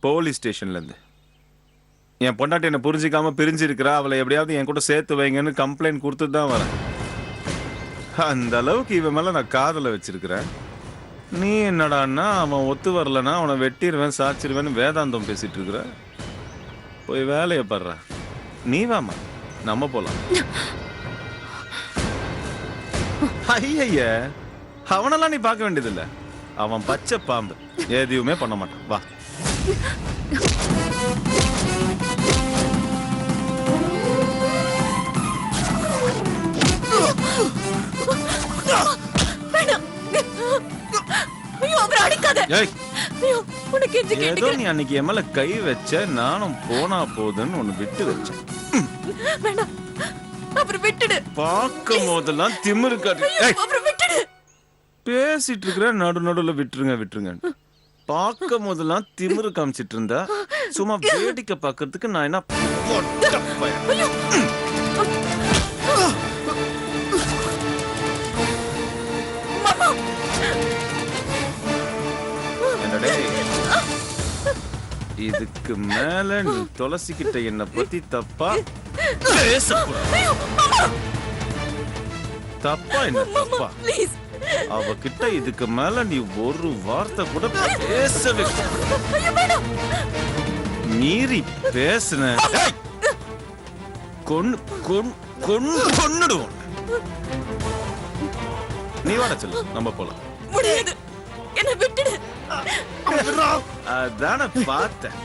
Police ஸ்டேஷன்ல இருந்து. என் பொண்டாட்டி என்ன புரிஞ்சிக்காம பிரிஞ்சிருக்கிறா, அவளை எப்படியாவது என் கூட சேர்த்து வைங்கன்னு கம்ப்ளைண்ட் கொடுத்துட்டு தான் வரேன். அந்த அளவுக்கு இவன் மேல நான் காதலை வச்சிருக்கிறேன். நீ என்னடான்னா அவன் ஒத்து வரலன்னா அவனை வெட்டிடுவேன் சாச்சிருவேன்னு வேதாந்தம் பேசிட்டு இருக்கிற. போய் வேலையை பாடுற. நீ வாமா, நம்ம போலாம். ஐய, அவனெல்லாம் நீ பார்க்க வேண்டியதில்லை. அவன் பச்சை பாம்பு, எதுவுமே பண்ண மாட்டான். வா. ஏதோ நீ அன்னைக்கு என் மேல கை வச்ச, நானும் போனா போதுன்னு ஒண்ணு விட்டு வச்சேன். பார்க்கும் போதெல்லாம் திமிரு காட்டு. பேசிட்டு இருக்கிற நடுவுல விட்டுருங்க. பார்க்கும் போதெல்லாம் திமிரு காமிச்சிட்டு இருந்தா சும்மா வேடிக்கை பார்க்கறதுக்கு நான் என்ன இதுக்கு மேல நீ துளசிக்கிட்ட என்ன பத்தி தப்பா தப்பா என்ன தப்பா அவகிட்ட இதுக்கு மேல நீ ஒரு வார்த்தை கூட பேசவே மீறி பேசுன கொன்னுடுவோம். நீ வாட சொல்லு, நம்ம போலாம். அதான பார்த்தேன்,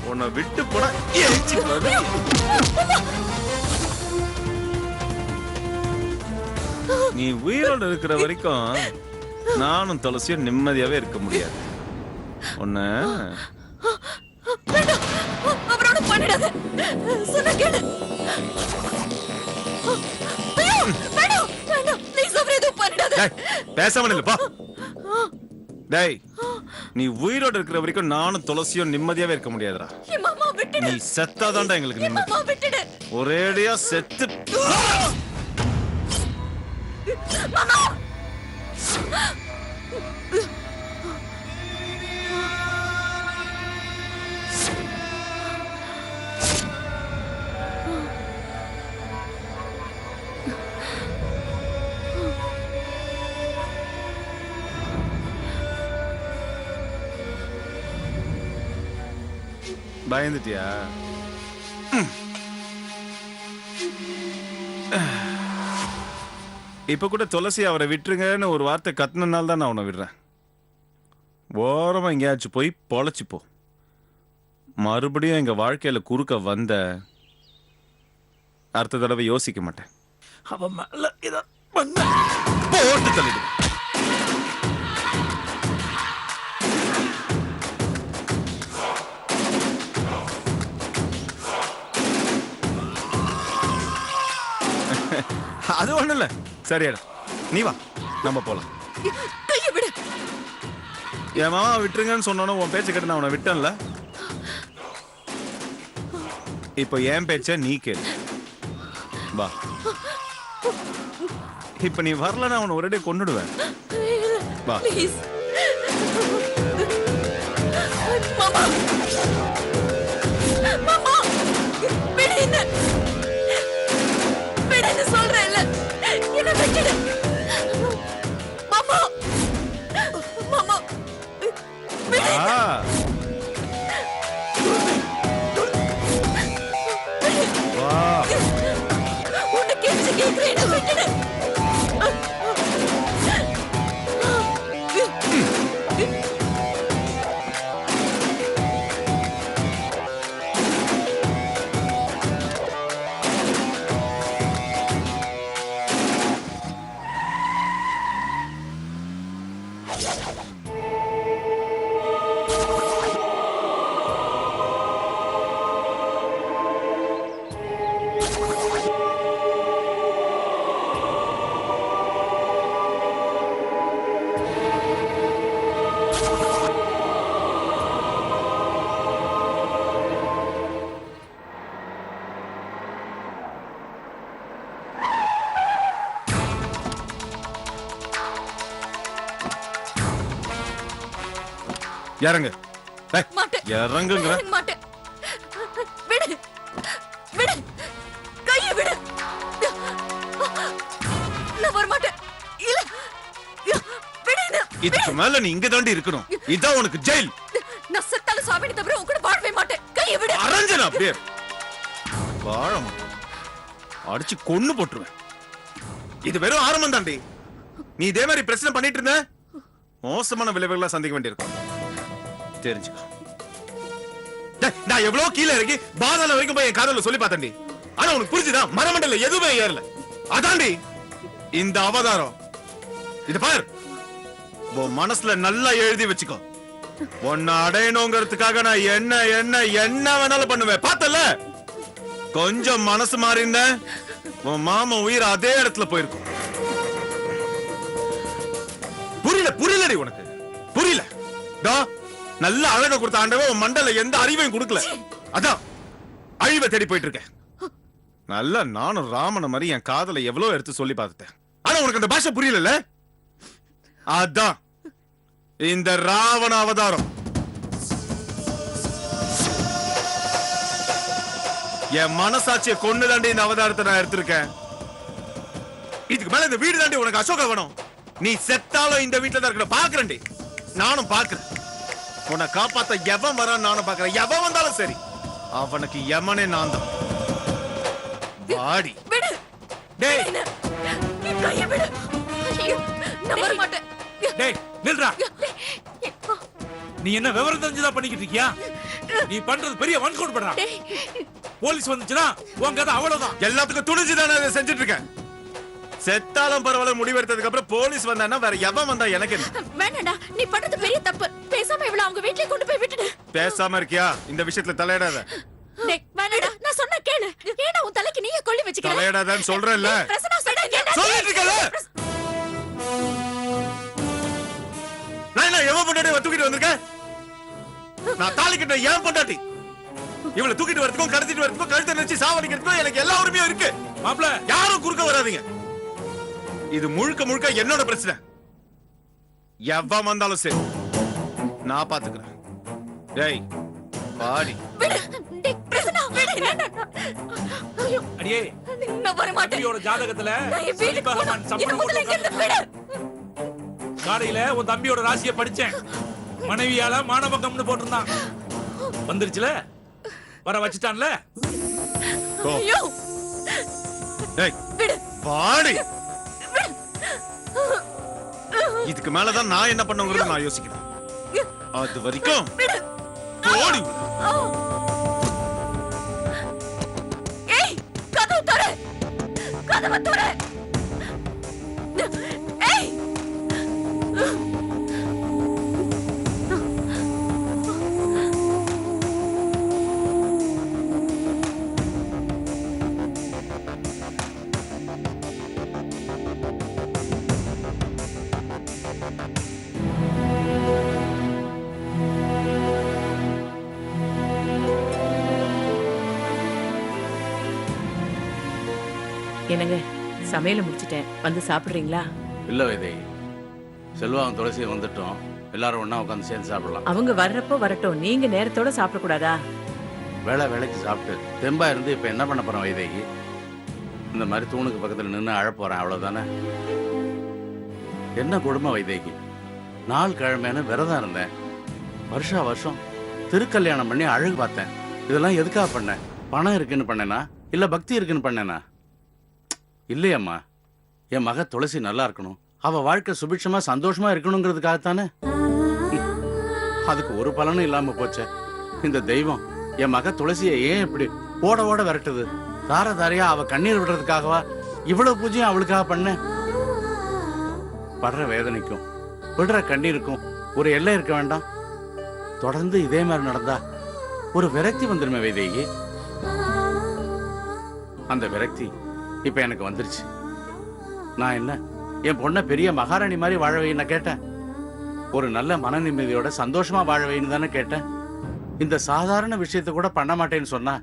உன்னை விட்டு போட. நீ உயிரோடு இருக்கிற வரைக்கும் நானும் துளசியும் நிம்மதியாவே இருக்க முடியாது. உன்ன பேசாம இல்லப்பா. டேய், நீ உயிரோடு இருக்கிற வரைக்கும் நானும் துளசியும் நிம்மதியாவே இருக்க முடியாதுடா. நீ செத்தாதான்டா எங்களுக்கு நிம்மதி. ஒரேடியா செத்து பயந்துட்டியா? இப்ப கூட துளசி அவரை விட்டுருங்கன்னு ஒரு வார்த்தை கத்துனால தான் நான் உன்னை விடுறேன். ஓரமா எங்கேயாச்சும் போய் பொழைச்சிப்போ. மறுபடியும் எங்க வாழ்க்கையில குறுக்க வந்த அடுத்த தடவை யோசிக்க மாட்டேன். அவன் மேல இத போட்டு தள்ளிடு. அது ஒண்ணு இல்ல, சரியா? நீ வா, நம்ம போலாம். என் மாமா விட்டுருங்கன்னு சொன்னோன்னு உன் பேச்ச கேட்டு நான் உன்னை விட்டேன்ல. இப்போ என் பேச்ச நீ கேளு. வா. இப்ப நீ வரலன்னா அவனை ஒரே கொன்னுடுவேன். வா. மாமா மாமா விடுங்க. விடுங்க சொல்றேன்ல. என்ன வெச்சிடு. மாமா மாமா விடுங்க. வா. உன்னை கெஞ்சி கேக்குறேன், விட்டுடு. இறங்கு. ஏய், மாட்டேன். இறங்குங்கிற மாட்டேன். விடு விடு, கையை விடு. நான் வர மாட்டேன். இல்ல விடு என்ன. இதுக்கு மேல நீ இங்க தாண்டி இருக்கணும். இதான் உனக்கு ஜெயில். நான் செத்தாலும் சாமினி தவிர உன் கூட வாழவே மாட்டேன். கையை விடு. அரஞ்சனா அப்படியே வாழ மாட்டேன். அடிச்சு கொன்னு போட்டுருவேன். இது வெறும் ஆரம்பம் தாண்டி. நீ இதே மாதிரி பிரச்சனை பண்ணிட்டு இருந்த மோசமான விளைவுகளை சந்திக்க வேண்டியிருக்கும். தெரிஞ்சுக்கோ. டேய், நான் எவ்வளவு கீழே இறங்கி பாதாள வரைக்கும் போய் என் காதல சொல்லி பார்த்தேன்டி. ஆனா உனக்கு புரிஞ்சுதா? மரமண்டல எதுவுமே ஏறல. அதாண்டி இந்த அவதாரம். இது பார், உன் மனசுல நல்லா எழுதி வச்சுக்கோ. உன்னை அடையணுங்கிறதுக்காக நான் என்ன என்ன என்ன வேணாலும் பண்ணுவேன். பார்த்தல, கொஞ்சம் மனசு மாறிந்த உன் மாமா உயிர் அதே இடத்துல போயிருக்கும். புரியலடி உனக்கு? புரியல. நல்ல அழக கொடுத்த ஆண்டவன் உன் மண்டல எந்த அறிவையும் கொடுக்கல. அதான் அழிவை தேடி போயிட்டு இருக்கேன். நல்ல நானும் ராமன மாதிரி என் காதலை எவ்வளவு எடுத்து சொல்லி பார்த்துட்டேன். ஆனா உனக்கு அந்த பாஷை புரியல. அதான் இந்த ராவண அவதாரம். என் மனசாட்சியை கொண்டு தாண்டி இந்த அவதாரத்தை நான் எடுத்திருக்கேன். இதுக்கு மேல இந்த வீடு தாண்டி உனக்கு அசோக வேணும். நீ செத்தாலும் இந்த வீட்டுல தான் இருக்கணும். பாக்குறேன்டி, நானும் பாக்குறேன். உன்னை காப்பாத்த எவன் வரான் நானும் பாக்குறேன். எவன் வந்தாலும் சரி, அவனுக்கு யமனே நான் தான். வாடி. டேய், கையை விடு. நான் வர மாட்டேன். டேய் நில்றா. நீ என்ன விவரம் தெரிஞ்சுதான் பண்ணிக்கிட்டு இருக்கியா? நீ பண்றது பெரிய வன்கோடு பண்றா. போலீஸ் வந்துச்சுன்னா உன் கதை அவ்வளவுதான். எல்லாத்துக்கும் துணிஞ்சுதானே அதை செஞ்சுட்டு இருக்கேன். செத்தாலும் பரவாயில்ல முடிவெடுத்ததுக்கு அப்புறம் போலீஸ் வந்தானா வேற எவன் வந்தா எனக்கு என்ன? வேணாடா, நீ பண்றது பெரிய தப்பு. பேசாம இவள அவங்க வீட்லயே கொண்டு போய் விட்டுடு. பேசாம இருக்கியா? இந்த விஷயத்துல தலையிடாத. டேய் வேணாடா, நான் சொன்னா கேளு. ஏன்னா உன் தலைக்கு நீயே கொள்ளி வச்சுக்கிற. தலையிடாதன்னு சொல்றேன்ல. பிரசனா சொன்னா கேளு. சொல்லிட்டு இருக்கல. நான் எவன் பொண்டாட்டி தூக்கிட்டு வந்திருக்கேன்? நான் தாலி கட்ட ஏன் பொண்டாட்டி? இவளை தூக்கிட்டு வரதுக்கும் கடத்திட்டு வரதுக்கும் கழுத்தை நினைச்சு சாவடிக்கிறதுக்கும் எனக்கு எல்லா உரிமையும் இருக்கு. மாப்ள, யாரும் குறுக்க வராதீங்க. இது முழுக்க முழுக்க என்னோட பிரச்சனை. எவன் வந்தாலும் சரி, நான் பாத்துக்கிறேன். டேய் பாடி. டேய் பிரசனா, ஐயோ அடியே, நான் வர மாட்டேன். தம்பியோட ஜாதகத்துல சனி பகவான் சம்பளம் போட்டு காலையில உன் தம்பியோட ராசியை படிச்சேன். மனைவியால மானபங்கம்னு போட்டிருந்தான். வந்துருச்சுல, வர வச்சுட்டான்ல. ஐயோ டேய் விடு. பாடி. இதுக்கு மேலதான் நான் என்ன பண்ணுங்கிறது நான் யோசிக்கிறேன். அது வரைக்கும் ஓடி. ஏய், கதவு தர. கதவு தர. ஏய். என்னங்க, சமையல முடிச்சிட்டேன், வந்து சாப்பிடுறீங்களா? இல்ல வைதேகி, செல்வாவும் துளசியும் வந்துட்டோம். எல்லாரும் ஒண்ணா உட்காந்து சேர்ந்து சாப்பிடலாம். அவங்க வர்றப்போ வரட்டும், நீங்க நேரத்தோட சாப்பிடக்கூடாதா? வேலைக்கு சாப்பிட்டு தெம்பா இருந்து இப்ப என்ன பண்ண போறேன் வைதேகி? இந்த மாதிரி தூணுக்கு பக்கத்துல நின்று அழப் போறேன், அவ்வளவுதானே. என்ன கொடுமை வைதேகி, நாள் கிழமைன்னு விரதம் இருந்தேன். வருஷம் திருக்கல்யாணம் பண்ணி அழகு பார்த்தேன். இதெல்லாம் எதுக்காக பண்ணேன்? பணம் இருக்குன்னு பண்ணேனா இல்ல பக்தி இருக்குன்னு பண்ணேனா? இல்லையம்மா, என் மக துளசி நல்லா இருக்கணும், அவ வாழ்க்கை சுபிட்சமா சந்தோஷமா இருக்கணுங்கிறதுக்காகத்தானே. அதுக்கு ஒரு பலனும் இல்லாம போச்சே. இந்த தெய்வம் என் மக துளசியை ஏன் இப்படி ஓட விரட்டுது? தாரையா அவ கண்ணீர் விடுறதுக்காகவா இவ்வளவு பூஜையும் அவளுக்காக பண்ண? படுற வேதனைக்கும் விடுற கண்ணீருக்கும் ஒரு எல்லை இருக்க வேண்டாம்? தொடர்ந்து இதே மாதிரி நடந்தா ஒரு விரக்தி வந்துருமே வைதேகி. அந்த விரக்தி இப்ப எனக்கு வந்துருச்சு. நான் என்ன என் பொண்ண பெரிய மகாராணி மாதிரி வாழ வைன்னு கேட்டேன்? ஒரு நல்ல மன நிம்மதியோட சந்தோஷமா வாழ வைன்னு தானே கேட்டேன். இந்த சாதாரண விஷயத்தை கூட பண்ண மாட்டேன்னு சொன்னா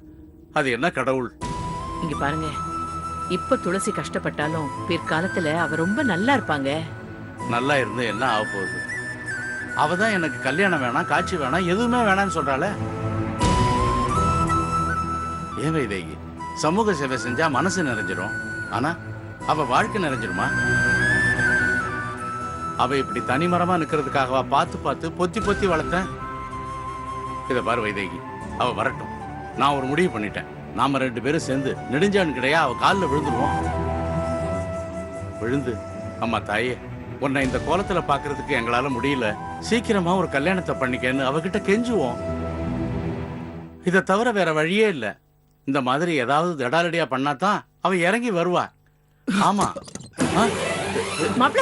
அது என்ன கடவுள்? இங்க பாருங்க, இப்ப துளசி கஷ்டப்பட்டாலும் பிற்காலத்துல அவ ரொம்ப நல்லா இருப்பாங்க. நல்லா இருந்து என்ன ஆக போகுது? அவ தான் எனக்கு கல்யாணம் வேணாம், காட்சி வேணாம், எதுவுமே வேணாம்னு சொல்றாளே. ஏன் வைதேகி, சமூக சேவை செஞ்சா மனசு நிறைஞ்சிரும், ஆனா அவ வாழ்க்கை நிறைஞ்சிருமா? அவ இப்படி தனிமரமா நிக்கிறதுக்காகவா பார்த்து பார்த்து பொத்தி பொத்தி வளர்த்தேன்? இத பாரு வைதேகி, அவ வரட்டும். நான் ஒரு முடிவு பண்ணிட்டேன். நாம 2 பேரும் சேர்ந்து நெடுஞ்சான் கிடையா அவ காலில் விழுந்துருவோம். விழுந்து, அம்மா தாயே, உன்னை இந்த கோலத்துல பாக்குறதுக்கு எங்களால முடியல, சீக்கிரமா ஒரு கல்யாணத்தை பண்ணிக்கன்னு அவகிட்ட கெஞ்சுவோம். இதை தவிர வேற வழியே இல்லை. இந்த மாதிரி ஏதாவது தடாலடியா பண்ணாதான் அவ இறங்கி வருவா. ஆமா. மாப்ள, மாப்ள.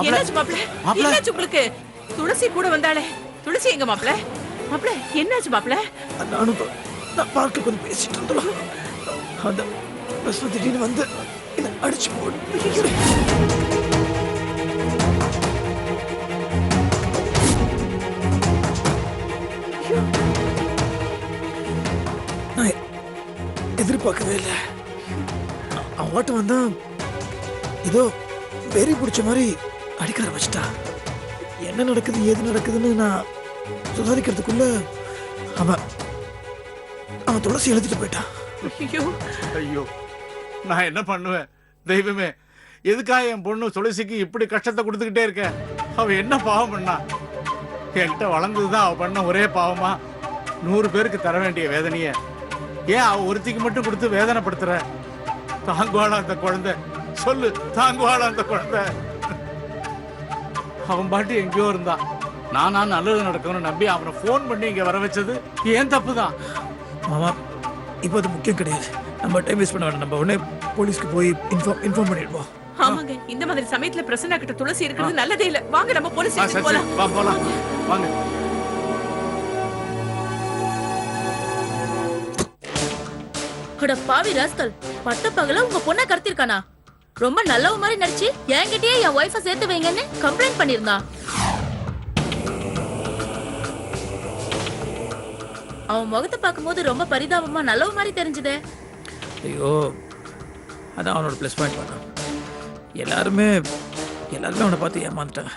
என்னாச்சு மாப்ள? மாப்ள. என்னாச்சு உங்களுக்கு? துளசி கூட வந்தாளே, துளசி எங்க மாப்ள? மாப்ள, என்னாச்சு மாப்ள? நானும் நான் பார்க்க கொஞ்சம் பேசிட்டு இருந்தோம். அந்த பஸ் திடீர்னு வந்து என்னை அடிச்சு போட்டு நான் எதிர்பார்க்கவே இல்லை. அவன் ஓட்டம் வந்தா ஏதோ வெறி பிடிச்ச மாதிரி அடிக்க ஆரம்பிச்சிட்டா. என்ன நடக்குது ஏது நடக்குதுன்னு நான் சுதாரிக்கிறதுக்குள்ள அவன் அவன் துளசி எழுதிட்டு போயிட்டான். ஐயோ, ஐயோ, நான் என்ன பண்ணுவேன்? தெய்வமே, எதுக்காக என் பொண்ணு துளசிக்கு இப்படி கஷ்டத்தை கொடுத்துக்கிட்டே இருக்க? அவ என்ன பாவம் பண்ணா? என்கிட்ட வளர்ந்ததுதான் அவ பண்ண ஒரே பாவமா? 100 பேருக்கு தர வேண்டிய வேதனைய ஏன் அவ ஒருத்திக்கு மட்டும் கொடுத்து வேதனைப்படுத்துற? தாங்குவாளா அந்த குழந்தை? சொல்லு, தாங்குவாளா அந்த குழந்தை? அவன் பாட்டு எங்கேயோ இருந்தான். நானா நல்லது நடக்கும்னு நம்பி அவனை போன் பண்ணி இங்க வர வச்சது ஏன் தப்பு தான். மாமா, இப்போ அது முக்கியம் கிடையாது. நம்ம டைம் வேஸ்ட் பண்ண வேண்டாம். நம்ம உடனே போலீஸ்க்கு போய் இன்ஃபார்ம் பண்ணிடுவோம். ஆமாங்க, இந்த மாதிரி சமயத்துல பிரசன்னா கிட்ட துளசி இருக்கிறது நல்லதே இல்ல. வாங்க நம்ம போலீஸ் ஸ்டேஷன் போலாம். வா போலாம், வாங்க. அட பாவி ராஸ்கல், பட்ட பகல உங்க பொண்ணை கடத்திருக்கானா? ரொம்ப நல்லவ மாதிரி நடிச்சு என்கிட்டயே என் ஒய்ஃபை சேர்த்து வைங்கன்னு கம்ப்ளைண்ட் பண்ணிருந்தான். அவன் முகத்தை பார்க்கும்போது ரொம்ப பரிதாபமா நல்லவ மாதிரி தெரிஞ்சுதே. ஐயோ, அதான் அவனோட ப்ளஸ் பாயிண்ட் பண்ணான். எல்லாருமே அவனை பார்த்து ஏமாந்துட்டாங்க.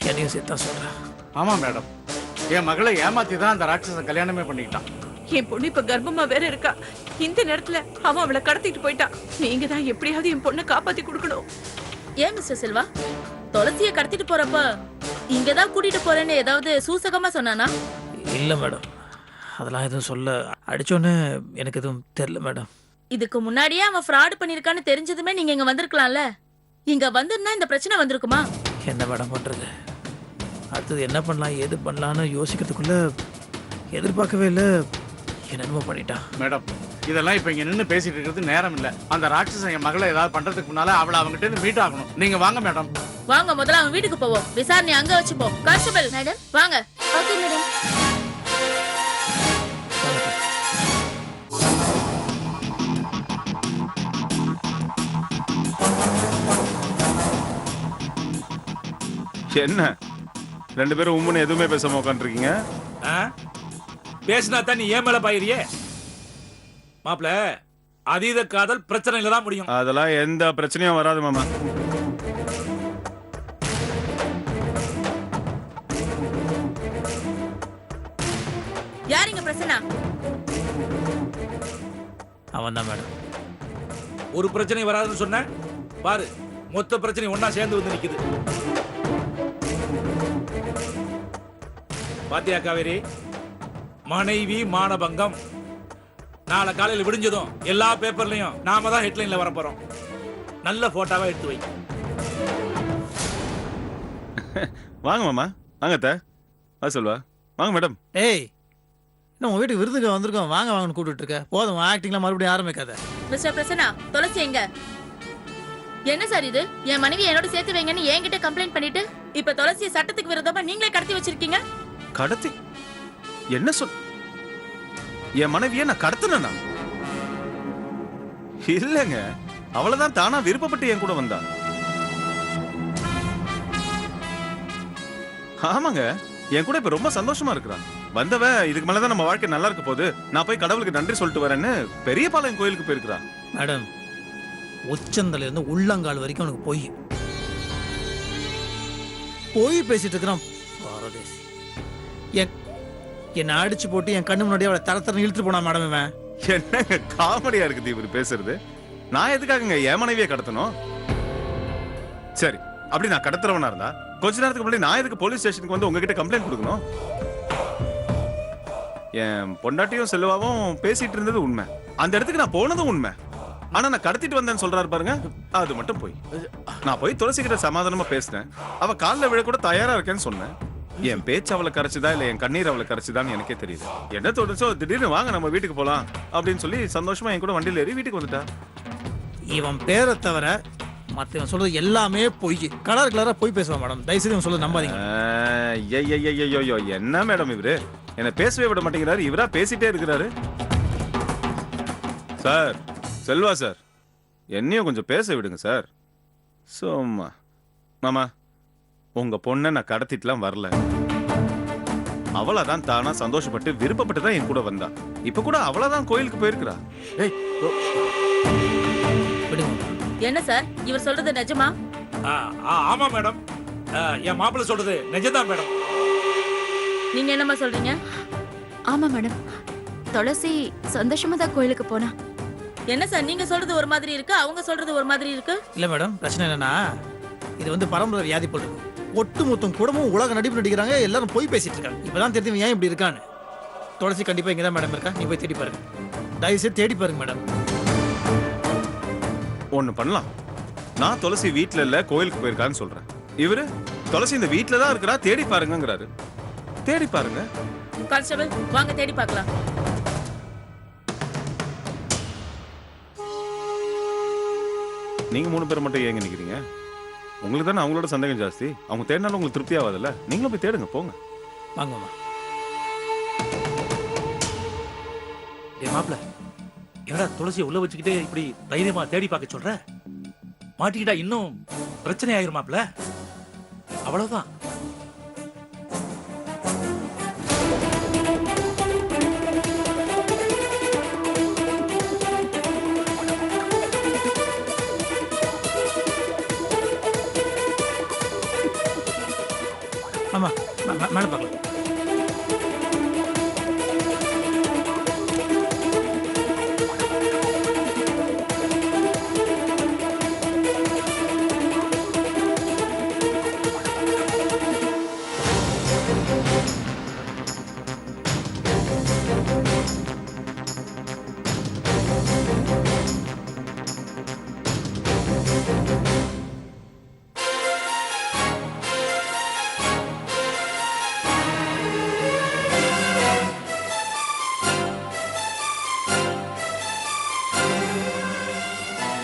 என்னையும் சேர்த்து தான் சொல்கிறேன். ஆமா மேடம், என் மகளை ஏமாத்தி தான் அந்த ராட்சசன் கல்யாணமே பண்ணிக்கிட்டான். என் பொண்ணு இப்ப கர்ப்பமா வேற இருக்கா. இந்த நேரத்துல அவன் அவளை கடத்திட்டு போயிட்டான். நீங்க தான் எப்படியாவது என் பொண்ணை காப்பாத்தி கொடுக்கணும். ஏன் மிஸ்டர் செல்வா, துளசியை கடத்திட்டு போறப்ப இங்கதான் கூட்டிட்டு போறேன்னு ஏதாவது சூசகமா சொன்னானா? இல்லை மேடம், அதெல்லாம் எதுவும் சொல்ல. அடிச்சோன்னு எனக்கு எதுவும் தெரியல மேடம். இதுக்கு முன்னாடியே அவன் ஃப்ராட் பண்ணிருக்கான்னு தெரிஞ்சதுமே நீங்க இங்க வந்திருக்கலாம்ல. இங்க வந்திருந்தா இந்த பிரச்சனை வந்திருக்குமா? என்ன மேடம் பண்ணுறது? அடுத்தது என்ன பண்ணலாம் ஏது பண்ணலான்னு யோசிக்கிறதுக்குள்ள எதிர்பார்க்கவே இல்லை, என்னென்னமோ பண்ணிட்டான். மேடம், இதெல்லாம் இப்ப இங்க நின்னு பேசிட்டு இருக்கிறது நேரம் இல்ல. அந்த ராட்சசன் என் மகளை ஏதாவது பண்றதுக்கு முன்னால அவளை அவங்ககிட்ட இருந்து மீட் ஆகணும். நீங்க வாங்க மேடம். வாங்க, முதல்ல அவன் வீட்டுக்கு போவோம். விசாரணை அங்க வச்சுப்போம். கான்ஸ்டபிள் மேடம் வாங்க. Okay madam. என்ன 2 பேரும் உம்முன்னு எதுவுமே பேசாம உட்காந்துருக்கீங்க? பேசினா தான் நீ ஏன் மேல பாயிரியே? மாப்ள, அதீத காதல் பிரச்சனையில தான் முடியும். அதெல்லாம் எந்த பிரச்சனையும் வராது மாமா. யாருங்க பிரச்சனை? அவன் தான் மேடம். ஒரு பிரச்சனை வராதுன்னு சொன்ன பாரு, மொத்த பிரச்சனை ஒன்னா சேர்ந்து வந்து நிக்குது. பாத்தியா காவேரி, மனைவி மானபங்கம். நாளை காலையில் விடிஞ்சதும் எல்லா பேப்பர்லயும் நாம தான் ஹெட்லைன்ல வர போறோம். நல்ல போட்டோவா எடுத்து வை. வாங்க மாமா, வாங்க அத்தை. வா சொல்வா, வாங்க மேடம். ஏய், இன்னும் உன் வீட்டுக்கு விருதுக்கு வந்திருக்கோம், வாங்க வாங்கன்னு கூப்பிட்டு இருக்க. போதும், ஆக்டிங்லாம் மறுபடியும் ஆரம்பிக்காத. மிஸ்டர் பிரசன்னா, துளசி எங்க? என்ன சார் இது? என் மனைவி என்னோட சேர்த்து வைங்கன்னு என்கிட்ட கம்ப்ளைண்ட் பண்ணிட்டு இப்ப துளசியை சட்டத்துக்கு விரோதமா நீங்களே கடத்தி வச்சிருக்கீங்க. கடத்தி? என்ன சொல்? என் மனைவியை நான் கடத்தினா? இல்லங்க, அவளதான் தானா விருப்பப்பட்டு என் கூட வந்தா. ஆமாங்க, என் கூட இப்ப ரொம்ப சந்தோஷமா இருக்கிறான். வந்தவ இதுக்கு மேலதான் நம்ம வாழ்க்கை நல்லா இருக்க போகுது, நான் போய் கடவுளுக்கு நன்றி சொல்லிட்டு வரேன்னு பெரிய பாளையம் கோயிலுக்கு போயிருக்கிறான். மேடம், உச்சந்தல இருந்து உள்ளங்கால் வரைக்கும் அவனுக்கு போய் பேசிட்டு இருக்கிறான். பாரதேசி என்னை அடிச்சு போட்டு என் கண்ணு முன்னாடி அவளை தரத்தரன்னு இழுத்துட்டு போனா மேடம் இவன். என்னங்க காமெடியா இருக்குது இவர் பேசுறது. நான் எதுக்காகங்க என் மனைவியை கடத்தணும்? சரி, அப்படி நான் கடத்துறவனா இருந்தா கொஞ்ச நேரத்துக்கு முன்னாடி நான் எதுக்கு போலீஸ் ஸ்டேஷனுக்கு வந்து உங்ககிட்ட கம்ப்ளைண்ட் கொடுக்கணும்? என் பொண்டாட்டியும் செல்வாவும் பேசிட்டு இருந்தது உண்மை, அந்த இடத்துக்கு நான் போனதும் உண்மை. ஆனா நான் கடத்திட்டு வந்தேன்னு சொல்றாரு பாருங்க, அது மட்டும் போய். நான் போய் துளசி கிட்ட சமாதானமா பேசினேன். அவ காலில் விழ கூட தயாரா இருக்கேன்னு சொன்னேன். என் பேச்சு அவளை கரைச்சுதா இல்ல என் கண்ணீர் அவளை கரைச்சுதான்னு எனக்கே தெரியுது. என்ன தோணுச்சோ திடீர்னு வாங்க நம்ம வீட்டுக்கு போலாம் அப்படின்னு சொல்லி சந்தோஷமா என் கூட வண்டியில ஏறி வீட்டுக்கு வந்துட்டா. இவன் பேரை தவிர மற்றவன் சொல்றது எல்லாமே பொய். கலர் கலரா பொய் பேசுவான் மேடம். தயவுசெய்து இவன் சொல்ல நம்பாதீங்க. ஐயோ என்ன மேடம் இவரு என்ன பேசவே விட மாட்டேங்கிறாரு. இவரா பேசிட்டே இருக்கிறாரு. சார், செல்வா சார், என்னையும் கொஞ்சம் பேச விடுங்க சார். சும்மா மாமா, உங்க பொண்ணை நான் கடத்திட்டுலாம் வரல. அவளாதான் தானா சந்தோஷப்பட்டு விருப்பப்பட்டு தான் என் கூட வந்தா. இப்ப கூட அவளாதான் கோயிலுக்கு போயிருக்கிறா. ஏய், விடுங்க. என்ன சார் இவர் சொல்றது நிஜமா? ஆமா மேடம், என் மாப்பிள்ளை சொல்றது நிஜம்தான் மேடம். நீங்க என்னம்மா சொல்றீங்க? ஆமா மேடம், துளசி சந்தோஷமா தான் கோயிலுக்கு போனா. என்ன சார் நீங்க சொல்றது ஒரு மாதிரி இருக்கு, அவங்க சொல்றது ஒரு மாதிரி இருக்கு. இல்ல மேடம், பிரச்சனை என்னன்னா இது வந்து பரம்பரை வியாதி போல இருக்கு. ஒட்டு மொத்தம் குடும்பம் உலக நடிப்பு நடிக்கிறாங்க, எல்லாரும் போய் பேசிட்டு இருக்காங்க. இப்பதான் தெரிஞ்சு ஏன் இப்படி இருக்கான்னு. துளசி கண்டிப்பா இங்கதான் மேடம் இருக்கா, நீ போய் தேடி பாருங்க. தயவு செய்து தேடி பாருங்க மேடம். ஒண்ணு பண்ணலாம். நான் துளசி வீட்ல இல்ல கோயிலுக்கு போயிருக்கான்னு சொல்றேன். இவரு துளசி இந்த வீட்ல தான் இருக்கிறா, தேடி பாருங்கங்கறாரு. தேடி பாருங்க. கான்ஸ்டபிள் வாங்க தேடி பார்க்கலாம். நீங்க 3 பேர் மட்டும் ஏங்க நிக்கிறீங்க? உங்களுக்கு தானே அவங்களோட சந்தேகம் ஜாஸ்தி. அவங்க தேடினாலும் உங்களுக்கு திருப்தி ஆகாதுல்ல. நீங்களும் போய் தேடுங்க, போங்க. வாங்கம்மா. என் மாப்பிள்ள என்னடா துளசியை உள்ள வச்சுக்கிட்டே இப்படி தைரியமா தேடி பார்க்க சொல்ற? மாட்டிக்கிட்டா இன்னும் பிரச்சனை ஆயிரும் மாப்பிள்ள. அவ்வளவுதான். ஆமா, மேல பார்க்கலாம்.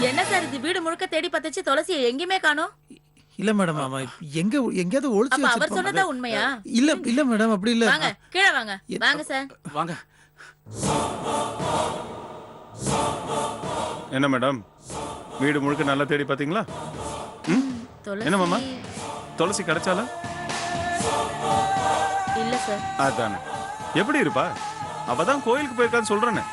என்ன சார் இது வீடு முழுக்க தேடி பார்த்துச்சு, துளசியை எங்கேயுமே காணோம். இல்ல மேடம், அவன் எங்கேயாவது ஒளிச்சு அப்ப அவர் சொன்னதா வச்சிருப்பான். உண்மையா? இல்ல மேடம், அப்படி இல்ல. வாங்க கீழே வாங்க. வாங்க சார். வாங்க. என்ன மேடம், வீடு முழுக்க நல்லா தேடி பாத்தீங்களா? என்ன மாமா, துளசி கிடைச்சால? இல்ல சார். அதானே, எப்படி இருப்பா? அவதான் கோயிலுக்கு போயிருக்கான்னு சொல்றேன்னு.